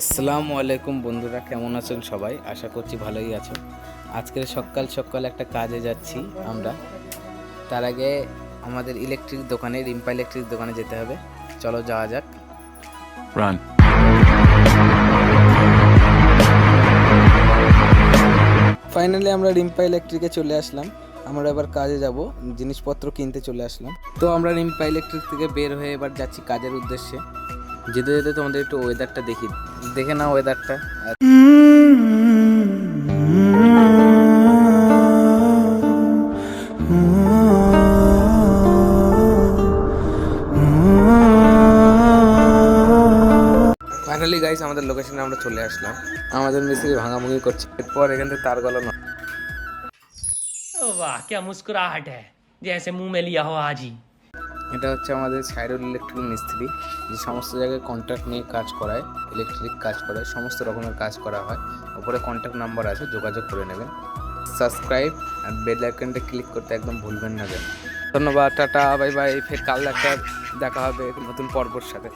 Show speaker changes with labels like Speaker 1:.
Speaker 1: আসসালামু আলাইকুম বন্ধুরা, কেমন আছেন সবাই? আশা করছি ভালোই আছো। আজকের সকাল সকাল একটা কাজে যাচ্ছি আমরা। তার আগে আমাদের ইলেকট্রিক দোকানে, রিম্পা ইলেকট্রিক দোকানে যেতে হবে। চলো যাওয়া যাক।
Speaker 2: Run.
Speaker 1: ফাইনালি আমরা রিম্পা ইলেকট্রিকে চলে আসলাম। আমরা এবার কাজে যাব, জিনিসপত্র কিনতে চলে আসলাম। তো আমরা রিম্পা ইলেকট্রিক থেকে বের হয়ে এবার যাচ্ছি কাজের উদ্দেশ্যে। যেতে যেতে তোমাদের একটু ওয়েদারটা দেখে নাও ওয়েদারটা। ফাইনালি গাইস, আমাদের লোকেশনে আমরা চলে আসলাম। আমাদের মিস্ত্রি ভাঙাভাঙি করছে, এরপর এখান থেকে তার গলানো।
Speaker 3: वाह क्या मुस्कुराहट है जैसे मुंह में लिया हो आज ही।
Speaker 1: এটা হচ্ছে আমাদের সাইরুল ইলেকট্রিক মিস্ত্রি, যে সমস্ত জায়গায় কন্ট্রাক্ট নিয়ে কাজ করায়, ইলেকট্রিক কাজ করায়, সমস্ত রকমের কাজ করা হয়। উপরে কন্ট্যাক্ট নাম্বার আছে, যোগাযোগ করে নেবেন। সাবস্ক্রাইব আর বেল আইকনটা ক্লিক করতে একদম ভুলবেন না যেন। ধন্যবাদ, টাটা, বাই বাই। ফের কাল একটা দেখা হবে নতুন পর্বর সাথে।